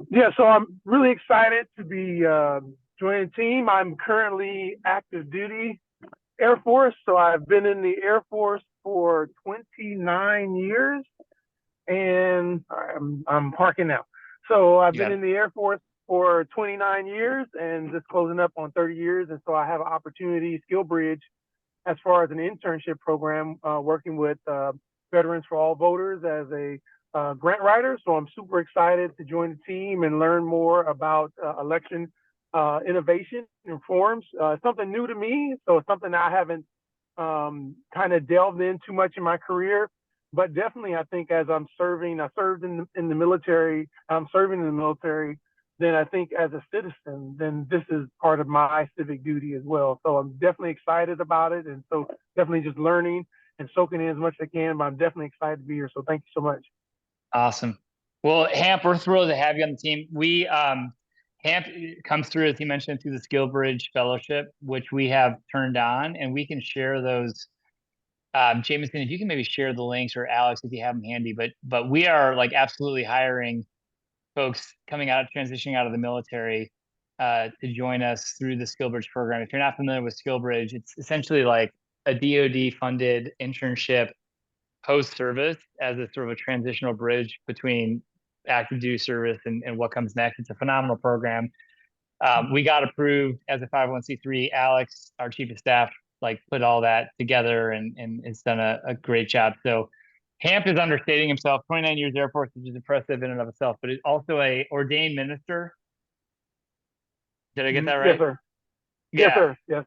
Yeah, so I'm really excited to be joining the team. I'm currently active duty Air Force, so I've been in the Air Force for 29 years, and I'm parking now. So I've been in the Air Force for 29 years and just closing up on 30 years, and so I have an opportunity, skill bridge, as far as an internship program, working with Veterans for All Voters as a grant writer. So I'm super excited to join the team and learn more about election innovation and reforms. Something new to me, so it's something I haven't kind of delved in too much in my career. But definitely, I think as I served in the military, I'm serving in the military, then I think as a citizen, then this is part of my civic duty as well. So I'm definitely excited about it. And so definitely just learning and soaking in as much as I can, but I'm definitely excited to be here. So thank you so much. Awesome. Well, Hamp, we're thrilled to have you on the team. We, Hamp comes through, as he mentioned, through the Skill Bridge Fellowship, which we have turned on, and we can share those. Jameson, if you can maybe share the links, or Alex, if you have them handy, but we are like absolutely hiring folks transitioning out of the military to join us through the SkillBridge program. If you're not familiar with SkillBridge, it's essentially like a DoD funded internship post-service as a sort of a transitional bridge between active duty service and what comes next. It's a phenomenal program. We got approved as a 501c3. Alex, our chief of staff, put all that together and has done a great job. So Hamp is understating himself. 29 years Air Force, which is impressive in and of itself, but he's also a ordained minister. Did I get that right? Yes, sir. Yeah. Yes, sir. Yes.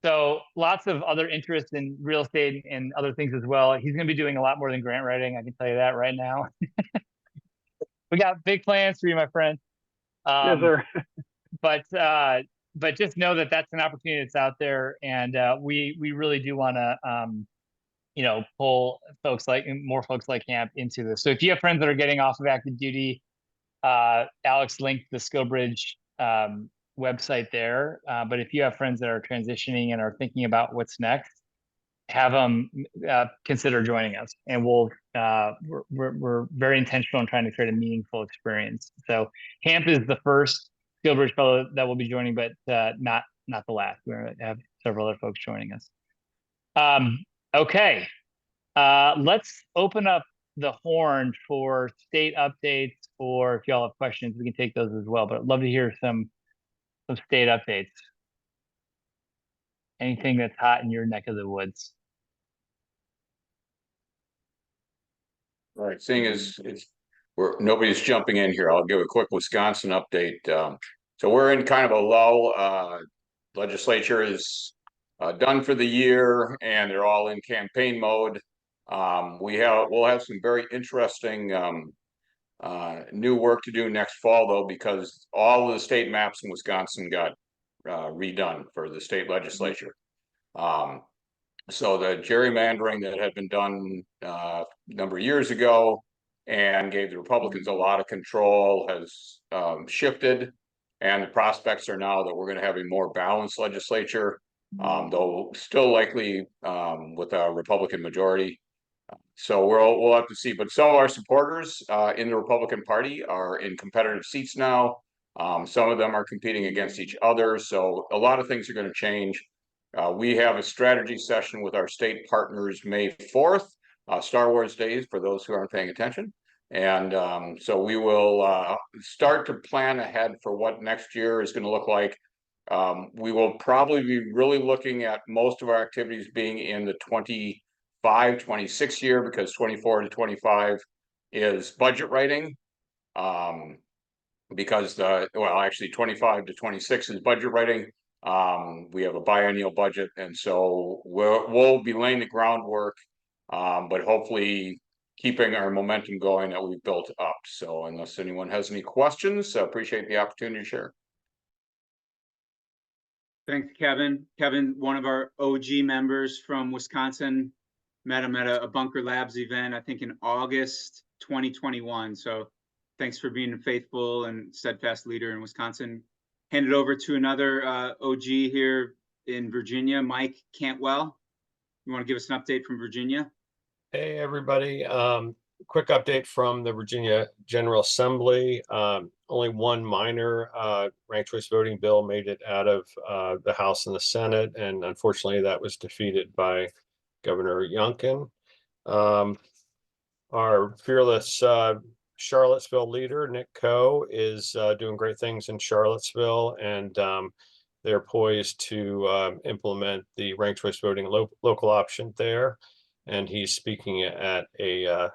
So lots of other interests in real estate and other things as well. He's going to be doing a lot more than grant writing. I can tell you that right now. We got big plans for you, my friend. Yes, sir. But just know that that's an opportunity that's out there, and we really do want to pull more folks like Hamp into this. So if you have friends that are getting off of active duty, Alex linked the SkillBridge website there. But if you have friends that are transitioning and are thinking about what's next, have them consider joining us, and we're very intentional in trying to create a meaningful experience. So Hamp is the first SkillBridge fellow that will be joining, but not the last. We're going to have several other folks joining us. Okay, let's open up the horn for state updates, or if y'all have questions, we can take those as well. But I'd love to hear some state updates. Anything that's hot in your neck of the woods. All right, seeing as nobody's jumping in here, I'll give a quick Wisconsin update. So we're in kind of a lull. Legislature is done for the year, and they're all in campaign mode. We'll have some very interesting new work to do next fall, though, because all of the state maps in Wisconsin got redone for the state legislature. So the gerrymandering that had been done a number of years ago and gave the Republicans a lot of control has shifted, and the prospects are now that we're going to have a more balanced legislature, though still likely with a Republican majority. So we'll have to see. But some of our supporters in the Republican Party are in competitive seats now. Some of them are competing against each other. So a lot of things are going to change. We have a strategy session with our state partners May 4th, Star Wars Days, for those who aren't paying attention. And so we will start to plan ahead for what next year is going to look like. We will probably be really looking at most of our activities being in the 25-26 year, because 24 to 25 is budget writing. Because actually 25 to 26 is budget writing. We have a biennial budget, and so we'll be laying the groundwork, but hopefully keeping our momentum going that we've built up. So unless anyone has any questions, I appreciate the opportunity to share. Thanks, Kevin. Kevin, one of our OG members from Wisconsin, met him at a Bunker Labs event, I think in August 2021. So thanks for being a faithful and steadfast leader in Wisconsin. Hand it over to another OG here in Virginia, Mike Cantwell. You want to give us an update from Virginia? Hey, everybody. Quick update from the Virginia General Assembly. Only one minor ranked choice voting bill made it out of the House and the Senate, and unfortunately that was defeated by Governor Youngkin. Our fearless Charlottesville leader, Nick Coe, is doing great things in Charlottesville, and they're poised to implement the ranked choice voting local option there. And he's speaking at a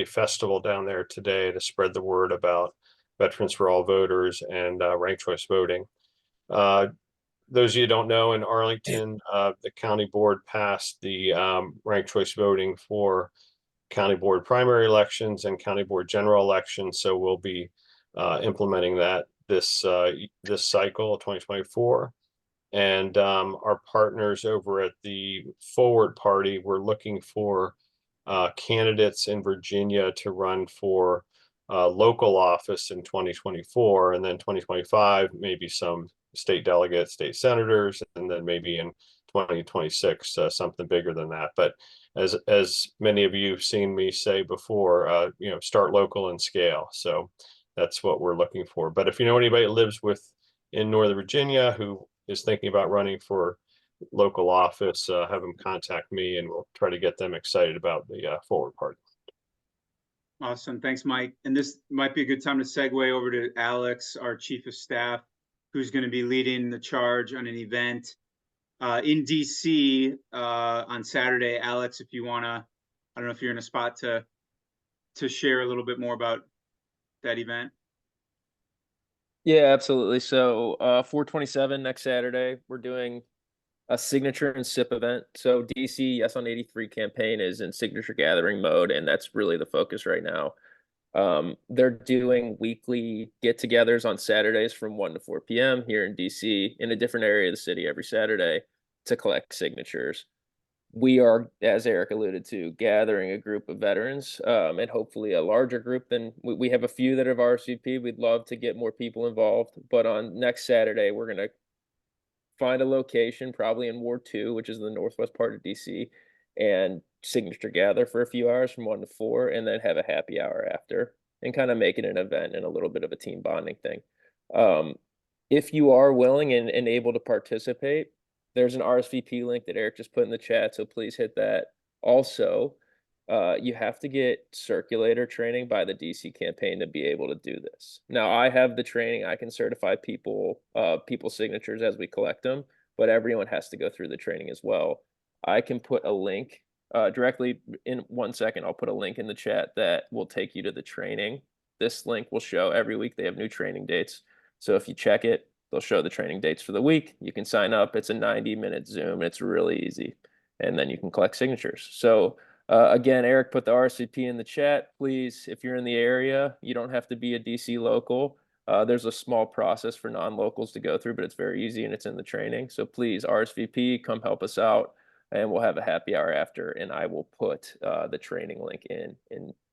festival down there today to spread the word about Veterans for All voters and ranked choice voting. Those of you who don't know, in Arlington, the county board passed the ranked choice voting for county board primary elections and county board general elections. So we'll be implementing that this cycle of 2024. And our partners over at the Forward Party, we're looking for candidates in Virginia to run for local office in 2024, and then 2025, maybe some state delegates, state senators, and then maybe in 2026, something bigger than that. But as many of you have seen me say before, start local and scale. So that's what we're looking for. But if you know anybody that lives in Northern Virginia who is thinking about running for local office, have them contact me, and we'll try to get them excited about the Forward Party. Awesome. Thanks, Mike. And this might be a good time to segue over to Alex, our Chief of Staff, who's going to be leading the charge on an event in DC on Saturday. Alex, if you want to, I don't know if you're in a spot to share a little bit more about that event. Yeah, absolutely. So 427 next Saturday, we're doing a signature and sip event. So DC Yes on 83 campaign is in signature gathering mode, and that's really the focus right now. They're doing weekly get-togethers on Saturdays from 1 to 4 p.m. here in DC in a different area of the city every Saturday to collect signatures. We are, as Eric alluded to, gathering a group of veterans, and hopefully a larger group than we have a few that have RSVP. We'd love to get more people involved, but on next Saturday, we're going to find a location, probably in Ward 2, which is the northwest part of DC, and signature gather for a few hours from 1 to 4, and then have a happy hour after, and kind of make it an event and a little bit of a team bonding thing. If you are willing and able to participate, there's an RSVP link that Eric just put in the chat, so please hit that. Also, you have to get circulator training by the DC campaign to be able to do this. Now, I have the training. I can certify people's signatures as we collect them, but everyone has to go through the training as well. I can put a link directly in 1 second. I'll put a link in the chat that will take you to the training. This link will show every week they have new training dates. So if you check it, They'll show the training dates for the week. You can sign up. It's a 90-minute Zoom. It's really easy. And then you can collect signatures. So again, Eric put the RSVP in the chat. Please, if you're in the area, you don't have to be a DC local. There's a small process for non-locals to go through, but it's very easy and it's in the training. So please RSVP, come help us out, and we'll have a happy hour after, and I will put the training link in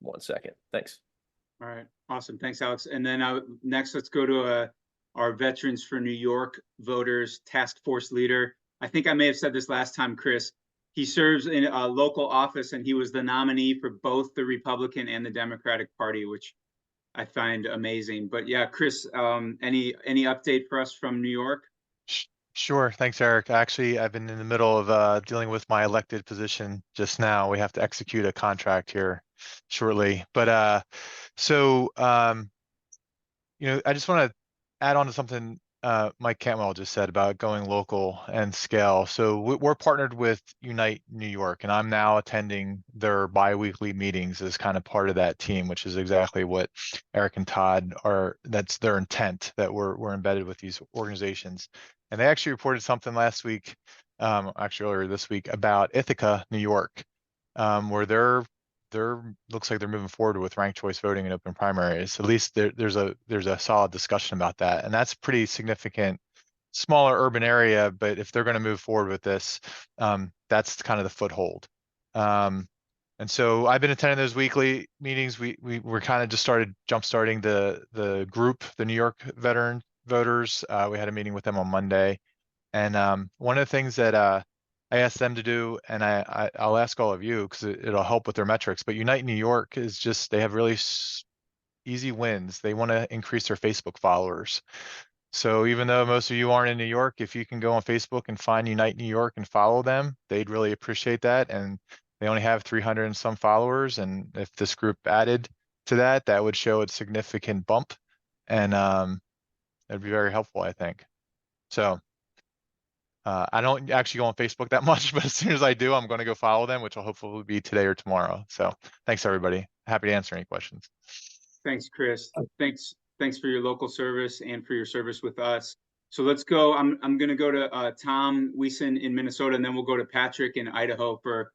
1 second. Thanks. All right, awesome. Thanks, Alex. And then next, let's go to our Veterans for New York Voters Task Force leader. I think I may have said this last time, Chris. He serves in a local office, and he was the nominee for both the Republican and the Democratic Party, which I find amazing. But yeah, Chris, any update for us from New York? Sure. Thanks, Eric. Actually, I've been in the middle of dealing with my elected position just now. We have to execute a contract here shortly. But I just want to add on to something Mike Cantwell just said about going local and scale. So we're partnered with Unite New York, and I'm now attending their bi-weekly meetings as kind of part of that team, which is exactly what Eric and Todd are. That's their intent, that we're embedded with these organizations. And they actually reported something last week, actually earlier this week, about Ithaca, New York, where they're looks like they're moving forward with ranked choice voting in open primaries. At least there's a solid discussion about that, and that's pretty significant. Smaller urban area, but if they're going to move forward with this, that's kind of the foothold. And so I've been attending those weekly meetings. We're kind of just jump-starting the group, the New York veteran voters. We had a meeting with them on Monday, and one of the things that I asked them to do, and I'll ask all of you because it'll help with their metrics, but Unite New York is just, they have really easy wins. They want to increase their Facebook followers. So even though most of you aren't in New York, if you can go on Facebook and find Unite New York and follow them, they'd really appreciate that. And they only have 300 and some followers. And if this group added to that, that would show a significant bump. And it'd be very helpful, I think. So I don't actually go on Facebook that much, but as soon as I do, I'm going to go follow them, which will hopefully be today or tomorrow. So thanks, everybody. Happy to answer any questions. Thanks, Chris. Thanks for your local service and for your service with us. So let's go. I'm going to go to Tom Wiesen in Minnesota, and then we'll go to Patrick in Idaho for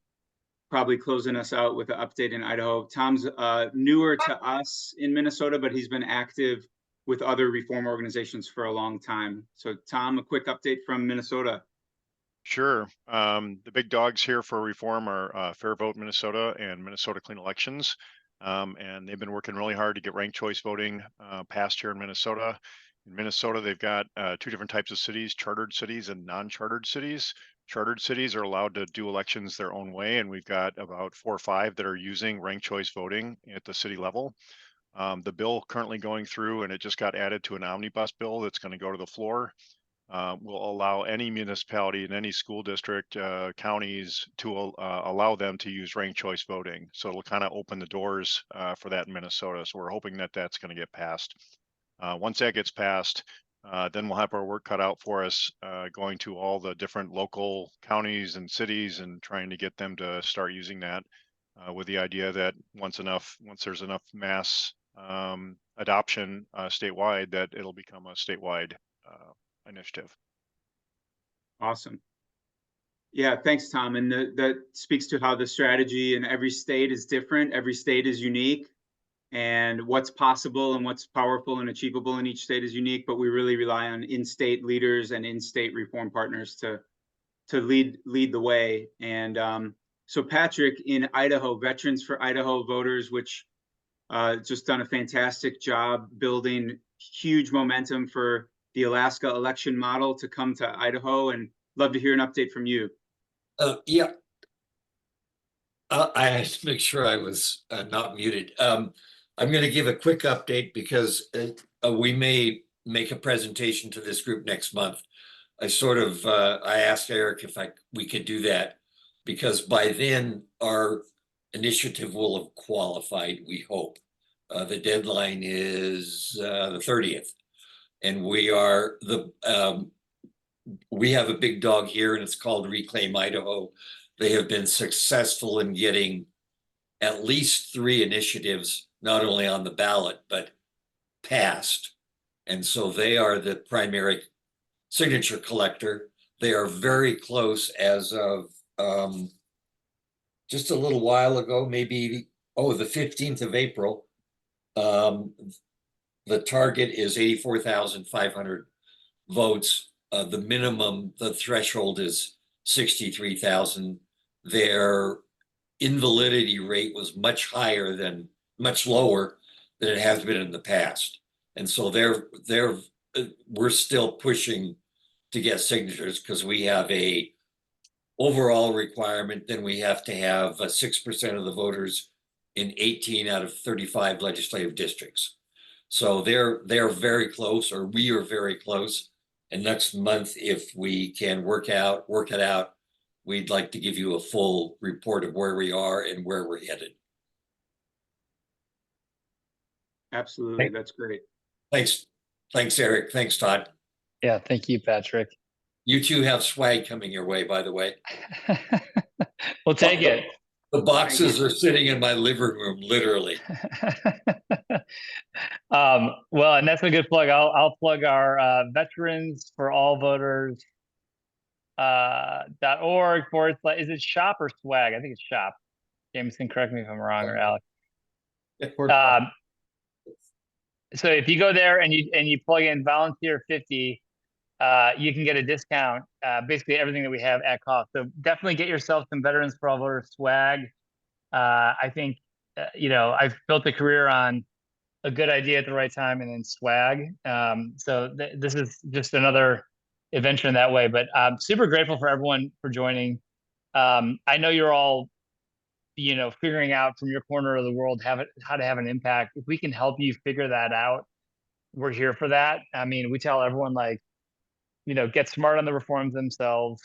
probably closing us out with an update in Idaho. Tom's newer to us in Minnesota, but he's been active with other reform organizations for a long time. So Tom, a quick update from Minnesota. Sure. The big dogs here for reform are Fair Vote Minnesota and Minnesota Clean Elections. And they've been working really hard to get ranked choice voting passed here in Minnesota. In Minnesota, they've got two different types of cities, chartered cities and non-chartered cities. Chartered cities are allowed to do elections their own way, and we've got about 4 or 5 that are using ranked choice voting at the city level. The bill currently going through, and it just got added to an omnibus bill that's going to go to the floor, will allow any municipality and any school district, counties to allow them to use ranked choice voting. So it'll kind of open the doors for that in Minnesota. So we're hoping that that's going to get passed. Once that gets passed, then we'll have our work cut out for us, going to all the different local counties and cities and trying to get them to start using that, with the idea that once there's enough mass adoption statewide, that it'll become a statewide initiative. Awesome. Yeah, thanks, Tom. And that speaks to how the strategy in every state is different. Every state is unique, and what's possible and what's powerful and achievable in each state is unique. But we really rely on in-state leaders and in-state reform partners to lead the way. And so Patrick in Idaho, Veterans for Idaho Voters, which just done a fantastic job building huge momentum for the Alaska election model to come to Idaho, and love to hear an update from you. Yeah. I had to make sure I was not muted. I'm going to give a quick update because we may make a presentation to this group next month. I asked Eric if we could do that, because by then our initiative will have qualified, we hope. The deadline is the 30th. And we have a big dog here, and it's called Reclaim Idaho. They have been successful in getting at least 3 initiatives, not only on the ballot, but passed. And so they are the primary signature collector. They are very close as of just a little while ago, maybe, the 15th of April. The target is 84,500 votes. The minimum, the threshold is 63,000. Their invalidity rate was much lower than it has been in the past. And so we're still pushing to get signatures because we have a overall requirement. Then we have to have 6% of the voters in 18 out of 35 legislative districts. So they're very close, or we are very close. And next month, if we can work it out, we'd like to give you a full report of where we are and where we're headed. Absolutely, that's great. Thanks, Eric. Thanks, Todd. Yeah, thank you, Patrick. You two have swag coming your way, by the way. We'll take it. The boxes are sitting in my living room, literally. Well, and that's a good plug. I'll plug our Veterans for All Voters .org / is it shop or swag? I think it's shop. James can correct me if I'm wrong, or Alex. So if you go there and you plug in volunteer 50, you can get a discount, basically everything that we have at cost. So definitely get yourself some Veterans for All Voters swag. I think, I've built a career on a good idea at the right time and then swag. So this is just another adventure in that way, but I'm super grateful for everyone for joining. I know you're all, figuring out from your corner of the world how to have an impact. If we can help you figure that out, we're here for that. I mean, we tell everyone, get smart on the reforms themselves,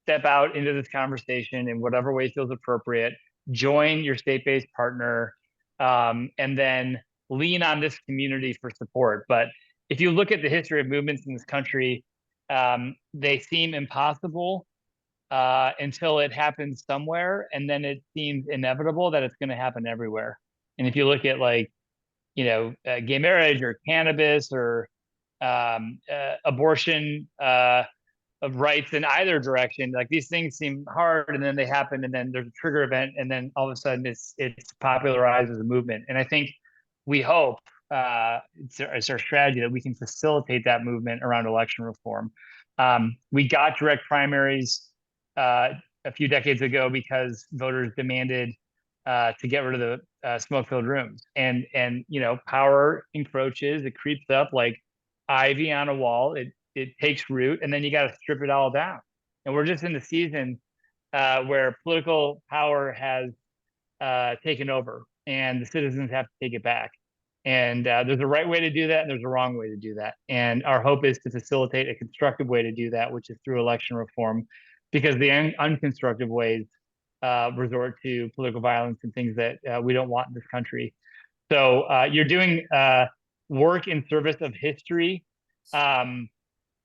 step out into this conversation in whatever way feels appropriate, join your state-based partner, and then lean on this community for support. But if you look at the history of movements in this country, they seem impossible until it happens somewhere, and then it seems inevitable that it's going to happen everywhere. And if you look at gay marriage or cannabis or abortion of rights in either direction, these things seem hard, and then they happen, and then there's a trigger event, and then all of a sudden it's popularized as a movement. And I think we hope it's our strategy that we can facilitate that movement around election reform. We got direct primaries a few decades ago because voters demanded to get rid of the smoke-filled rooms, and power encroaches, it creeps up like ivy on a wall. It takes root, and then you got to strip it all down. And we're just in the season where political power has taken over, and the citizens have to take it back. And there's a right way to do that, and there's a wrong way to do that. And our hope is to facilitate a constructive way to do that, which is through election reform, because the unconstructive ways resort to political violence and things that we don't want in this country. So you're doing work in service of history.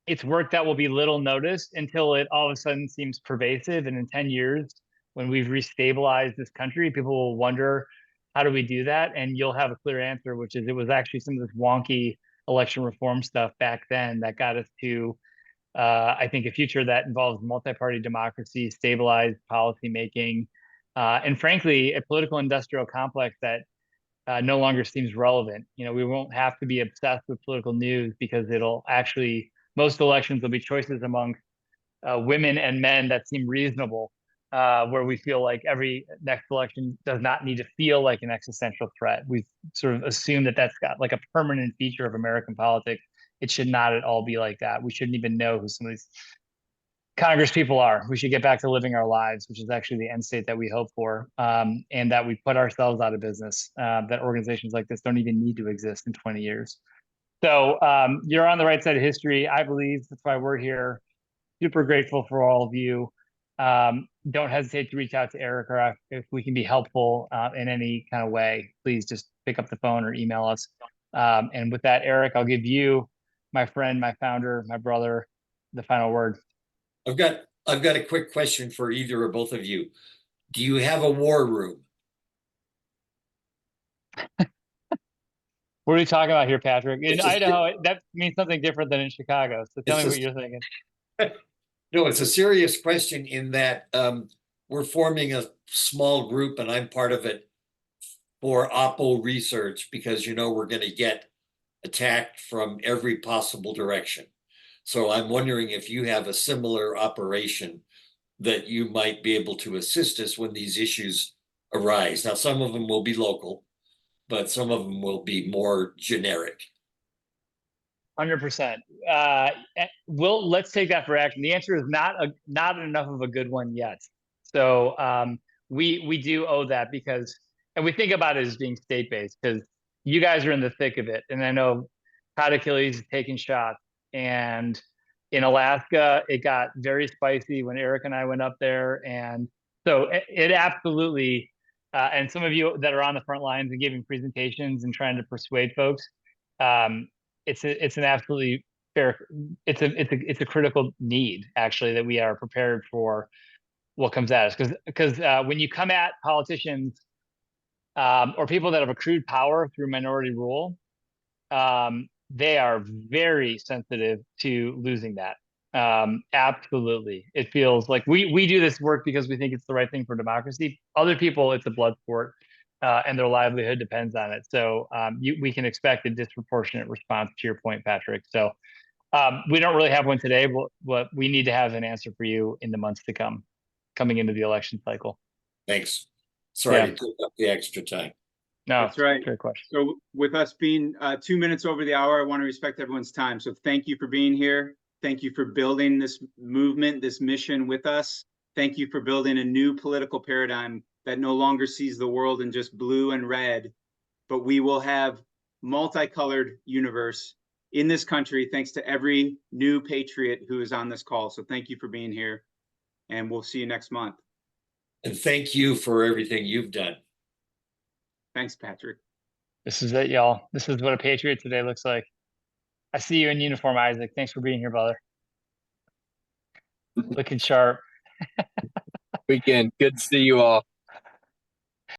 It's work that will be little noticed until it all of a sudden seems pervasive. And in 10 years, when we've restabilized this country, people will wonder, how do we do that? And you'll have a clear answer, which is it was actually some of this wonky election reform stuff back then that got us to, I think, a future that involves multi-party democracy, stabilized policymaking, and frankly, a political industrial complex that no longer seems relevant. We won't have to be obsessed with political news because most elections will be choices among women and men that seem reasonable, where we feel like every next election does not need to feel like an existential threat. We've sort of assumed that that's got a permanent feature of American politics. It should not at all be like that. We shouldn't even know who some of these Congress people are. We should get back to living our lives, which is actually the end state that we hope for, and that we put ourselves out of business, that organizations like this don't even need to exist in 20 years. So you're on the right side of history, I believe. That's why we're here. Super grateful for all of you. Don't hesitate to reach out to Eric, or if we can be helpful in any kind of way, please just pick up the phone or email us. And with that, Eric, I'll give you, my friend, my founder, my brother, the final word. I've got a quick question for either or both of you. Do you have a war room? What are we talking about here, Patrick? In It's a- Idaho, that means something different than in Chicago. So tell me It's what a- you're thinking. No, it's a serious question in that we're forming a small group and I'm part of it for Oppo research because we're going to get attacked from every possible direction. So I'm wondering if you have a similar operation that you might be able to assist us when these issues arise. Now, some of them will be local, but some of them will be more generic. 100%. Let's take that for action. The answer is not enough of a good one yet. So we do owe that because, and we think about it as being state-based because you guys are in the thick of it. And I know Pat Achilles is taking shots. And in Alaska, it got very spicy when Eric and I went up there. And so it absolutely, and some of you that are on the front lines and giving presentations and trying to persuade folks, it's an absolutely fair, it's a critical need actually that we are prepared for what comes at us. Because when you come at politicians or people that have accrued power through minority rule, they are very sensitive to losing that. Absolutely. It feels like we do this work because we think it's the right thing for democracy. Other people, it's a blood sport. And their livelihood depends on it. So we can expect a disproportionate response to your point, Patrick. So we don't really have one today, but we need to have an answer for you in the months to come, coming into the election cycle. Thanks. Sorry Yeah. to take up the extra time. No, That's right. Great question. So with us being 2 minutes over the hour, I want to respect everyone's time. So thank you for being here. Thank you for building this movement, this mission with us. Thank you for building a new political paradigm that no longer sees the world in just blue and red, but we will have multicolored universe in this country thanks to every new patriot who is on this call. So thank you for being here, and we'll see you next month. And thank you for everything you've done. Thanks, Patrick. This is it, y'all. This is what a patriot today looks like. I see you in uniform, Isaac. Thanks for being here, brother. Looking sharp. Weekend. Good to see you all.